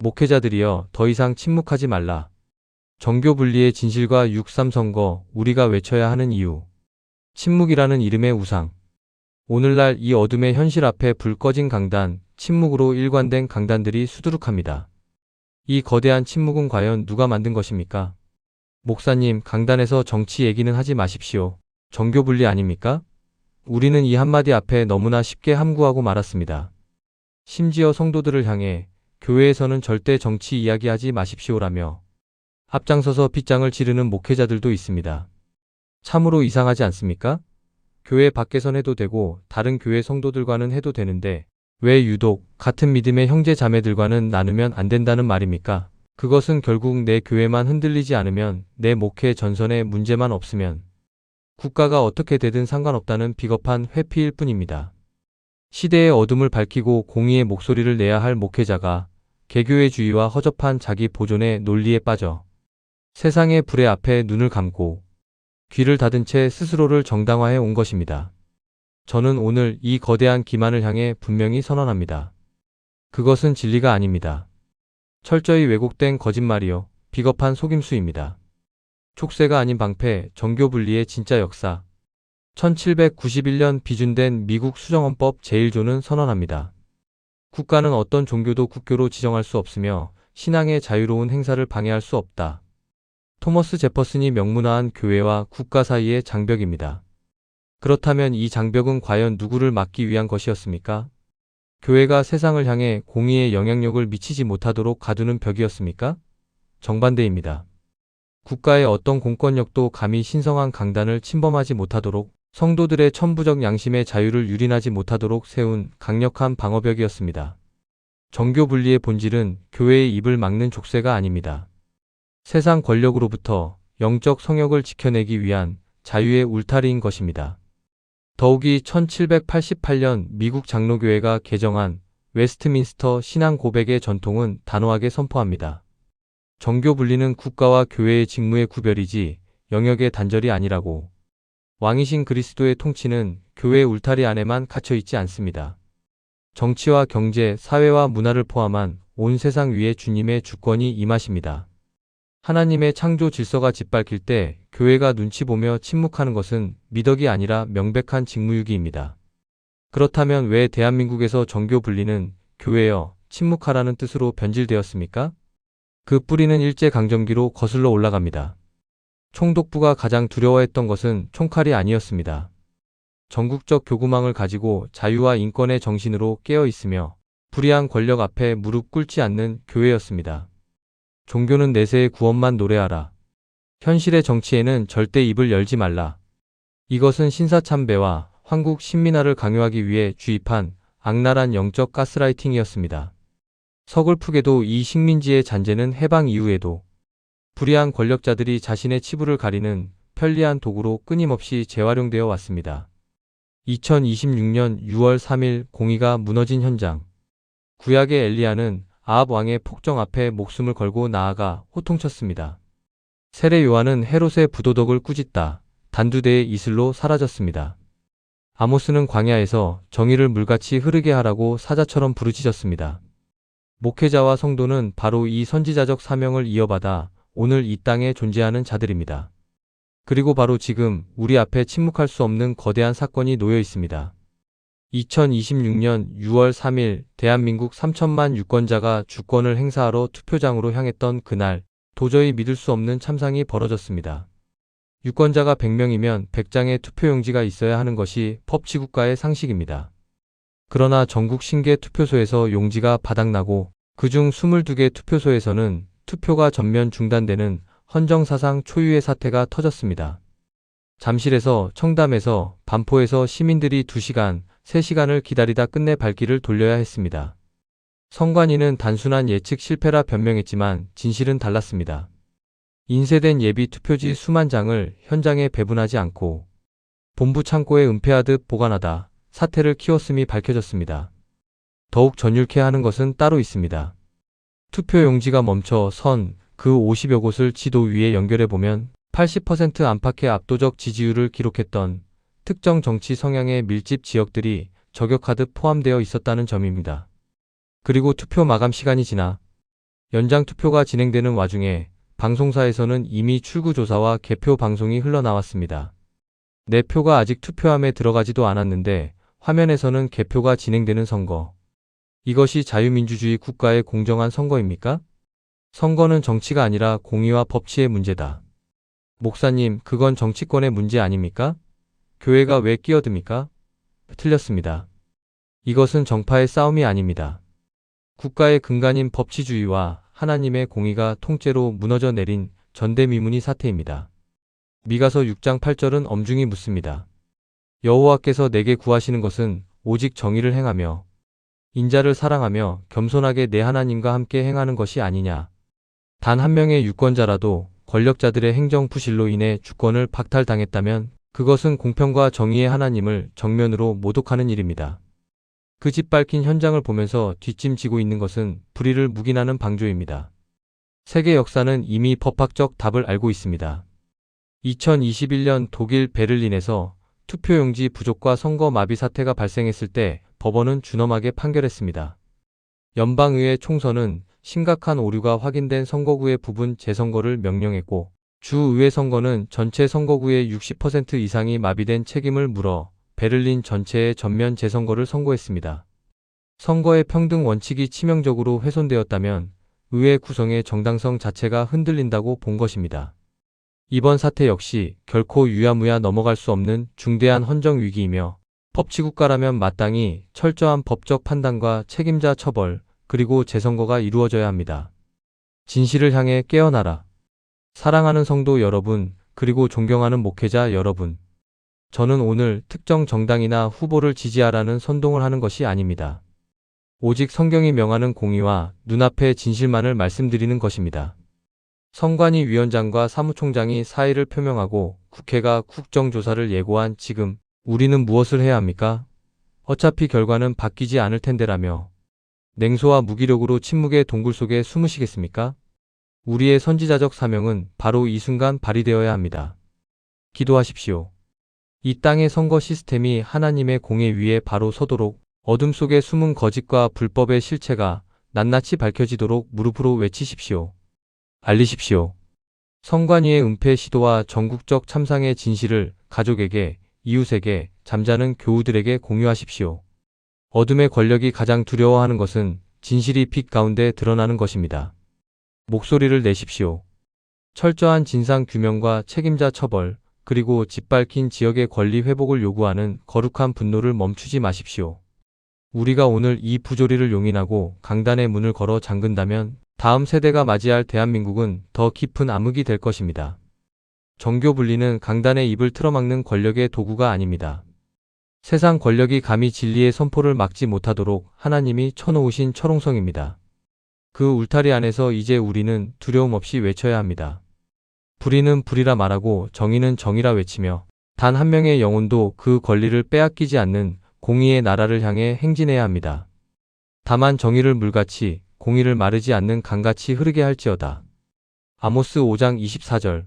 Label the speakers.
Speaker 1: 목회자들이여 더 이상 침묵하지 말라. 정교 분리의 진실과 6.3 선거, 우리가 외쳐야 하는 이유. 침묵이라는 이름의 우상. 오늘날 이 어둠의 현실 앞에 불 꺼진 강단, 침묵으로 일관된 강단들이 수두룩합니다. 이 거대한 침묵은 과연 누가 만든 것입니까? 목사님, 강단에서 정치 얘기는 하지 마십시오. 정교 분리 아닙니까? 우리는 이 한마디 앞에 너무나 쉽게 함구하고 말았습니다. 심지어 성도들을 향해 교회에서는 절대 정치 이야기하지 마십시오라며 앞장서서 빗장을 지르는 목회자들도 있습니다. 참으로 이상하지 않습니까? 교회 밖에선 해도 되고 다른 교회 성도들과는 해도 되는데 왜 유독 같은 믿음의 형제 자매들과는 나누면 안 된다는 말입니까? 그것은 결국 내 교회만 흔들리지 않으면, 내 목회 전선에 문제만 없으면 국가가 어떻게 되든 상관없다는 비겁한 회피일 뿐입니다. 시대의 어둠을 밝히고 공의의 목소리를 내야 할 목회자가 개교회주의와 허접한 자기 보존의 논리에 빠져 세상의 불의 앞에 눈을 감고 귀를 닫은 채 스스로를 정당화해 온 것입니다. 저는 오늘 이 거대한 기만을 향해 분명히 선언합니다. 그것은 진리가 아닙니다. 철저히 왜곡된 거짓말이요, 비겁한 속임수입니다. 촉새가 아닌 방패, 정교 분리의 진짜 역사. 1791년 비준된 미국 수정헌법 제1조는 선언합니다. 국가는 어떤 종교도 국교로 지정할 수 없으며 신앙의 자유로운 행사를 방해할 수 없다. 토머스 제퍼슨이 명문화한 교회와 국가 사이의 장벽입니다. 그렇다면 이 장벽은 과연 누구를 막기 위한 것이었습니까? 교회가 세상을 향해 공의의 영향력을 미치지 못하도록 가두는 벽이었습니까? 정반대입니다. 국가의 어떤 공권력도 감히 신성한 강단을 침범하지 못하도록, 성도들의 천부적 양심의 자유를 유린하지 못하도록 세운 강력한 방어벽이었습니다. 정교 분리의 본질은 교회의 입을 막는 족쇄가 아닙니다. 세상 권력으로부터 영적 성역을 지켜내기 위한 자유의 울타리인 것입니다. 더욱이 1788년 미국 장로교회가 개정한 웨스트민스터 신앙 고백의 전통은 단호하게 선포합니다. 정교 분리는 국가와 교회의 직무의 구별이지 영역의 단절이 아니라고. 왕이신 그리스도의 통치는 교회 울타리 안에만 갇혀 있지 않습니다. 정치와 경제, 사회와 문화를 포함한 온 세상 위에 주님의 주권이 임하십니다. 하나님의 창조 질서가 짓밟힐 때 교회가 눈치 보며 침묵하는 것은 미덕이 아니라 명백한 직무유기입니다. 그렇다면 왜 대한민국에서 정교 분리는 교회여 침묵하라는 뜻으로 변질되었습니까? 그 뿌리는 일제강점기로 거슬러 올라갑니다. 총독부가 가장 두려워했던 것은 총칼이 아니었습니다. 전국적 교구망을 가지고 자유와 인권의 정신으로 깨어 있으며 불의한 권력 앞에 무릎 꿇지 않는 교회였습니다. 종교는 내세의 구원만 노래하라. 현실의 정치에는 절대 입을 열지 말라. 이것은 신사참배와 황국 신민화를 강요하기 위해 주입한 악랄한 영적 가스라이팅이었습니다. 서글프게도 이 식민지의 잔재는 해방 이후에도 불의한 권력자들이 자신의 치부를 가리는 편리한 도구로 끊임없이 재활용되어 왔습니다. 2026년 6월 3일 공의가 무너진 현장. 구약의 엘리야는 아합 왕의 폭정 앞에 목숨을 걸고 나아가 호통쳤습니다. 세례 요한은 헤롯의 부도덕을 꾸짖다 단두대의 이슬로 사라졌습니다. 아모스는 광야에서 정의를 물같이 흐르게 하라고 사자처럼 부르짖었습니다. 목회자와 성도는 바로 이 선지자적 사명을 이어받아 오늘 이 땅에 존재하는 자들입니다. 그리고 바로 지금 우리 앞에 침묵할 수 없는 거대한 사건이 놓여 있습니다. 2026년 6월 3일 대한민국 3천만 유권자가 주권을 행사하러 투표장으로 향했던 그날, 도저히 믿을 수 없는 참상이 벌어졌습니다. 유권자가 100명이면 100장의 투표용지가 있어야 하는 것이 법치국가의 상식입니다. 그러나 전국 신개 투표소에서 용지가 바닥나고 그중 22개 투표소에서는 투표가 전면 중단되는 헌정사상 초유의 사태가 터졌습니다. 잠실에서, 청담에서, 반포에서 시민들이 2시간, 3시간을 기다리다 끝내 발길을 돌려야 했습니다. 선관위는 단순한 예측 실패라 변명했지만 진실은 달랐습니다. 인쇄된 예비 투표지 수만 장을 현장에 배분하지 않고 본부 창고에 은폐하듯 보관하다 사태를 키웠음이 밝혀졌습니다. 더욱 전율케 하는 것은 따로 있습니다. 투표용지가 멈춰 선, 그 50여 곳을 지도 위에 연결해보면 80% 안팎의 압도적 지지율을 기록했던 특정 정치 성향의 밀집 지역들이 저격하듯 포함되어 있었다는 점입니다. 그리고 투표 마감 시간이 지나 연장 투표가 진행되는 와중에 방송사에서는 이미 출구조사와 개표 방송이 흘러나왔습니다. 내 표가 아직 투표함에 들어가지도 않았는데 화면에서는 개표가 진행되는 선거. 이것이 자유민주주의 국가의 공정한 선거입니까? 선거는 정치가 아니라 공의와 법치의 문제다. 목사님, 그건 정치권의 문제 아닙니까? 교회가 왜 끼어듭니까? 틀렸습니다. 이것은 정파의 싸움이 아닙니다. 국가의 근간인 법치주의와 하나님의 공의가 통째로 무너져 내린 전대미문의 사태입니다. 미가서 6장 8절은 엄중히 묻습니다. 여호와께서 내게 구하시는 것은 오직 정의를 행하며 인자를 사랑하며 겸손하게 내 하나님과 함께 행하는 것이 아니냐. 단 한 명의 유권자라도 권력자들의 행정 부실로 인해 주권을 박탈당했다면 그것은 공평과 정의의 하나님을 정면으로 모독하는 일입니다. 그 집 밝힌 현장을 보면서 뒷짐지고 있는 것은 불의를 묵인하는 방조입니다. 세계 역사는 이미 법학적 답을 알고 있습니다. 2021년 독일 베를린에서 투표용지 부족과 선거 마비 사태가 발생했을 때 법원은 준엄하게 판결했습니다. 연방의회 총선은 심각한 오류가 확인된 선거구의 부분 재선거를 명령했고 주의회 선거는 전체 선거구의 60% 이상이 마비된 책임을 물어 베를린 전체의 전면 재선거를 선고했습니다. 선거의 평등 원칙이 치명적으로 훼손되었다면 의회 구성의 정당성 자체가 흔들린다고 본 것입니다. 이번 사태 역시 결코 유야무야 넘어갈 수 없는 중대한 헌정 위기이며 법치국가라면 마땅히 철저한 법적 판단과 책임자 처벌 그리고 재선거가 이루어져야 합니다. 진실을 향해 깨어나라. 사랑하는 성도 여러분, 그리고 존경하는 목회자 여러분. 저는 오늘 특정 정당이나 후보를 지지하라는 선동을 하는 것이 아닙니다. 오직 성경이 명하는 공의와 눈앞의 진실만을 말씀드리는 것입니다. 선관위 위원장과 사무총장이 사의를 표명하고 국회가 국정조사를 예고한 지금 우리는 무엇을 해야 합니까? 어차피 결과는 바뀌지 않을 텐데라며 냉소와 무기력으로 침묵의 동굴 속에 숨으시겠습니까? 우리의 선지자적 사명은 바로 이 순간 발휘되어야 합니다. 기도하십시오. 이 땅의 선거 시스템이 하나님의 공의 위에 바로 서도록 어둠 속에 숨은 거짓과 불법의 실체가 낱낱이 밝혀지도록 무릎으로 외치십시오. 알리십시오. 선관위의 은폐 시도와 전국적 참상의 진실을 가족에게, 이웃에게, 잠자는 교우들에게 공유하십시오. 어둠의 권력이 가장 두려워하는 것은 진실이 빛 가운데 드러나는 것입니다. 목소리를 내십시오. 철저한 진상 규명과 책임자 처벌, 그리고 짓밟힌 지역의 권리 회복을 요구하는 거룩한 분노를 멈추지 마십시오. 우리가 오늘 이 부조리를 용인하고 강단의 문을 걸어 잠근다면 다음 세대가 맞이할 대한민국은 더 깊은 암흑이 될 것입니다. 정교 분리는 강단의 입을 틀어막는 권력의 도구가 아닙니다. 세상 권력이 감히 진리의 선포를 막지 못하도록 하나님이 쳐놓으신 철옹성입니다. 그 울타리 안에서 이제 우리는 두려움 없이 외쳐야 합니다. 불의는 불의라 말하고 정의는 정의라 외치며 단 한 명의 영혼도 그 권리를 빼앗기지 않는 공의의 나라를 향해 행진해야 합니다. 다만 정의를 물같이 공의를 마르지 않는 강같이 흐르게 할지어다. 아모스 5장 24절.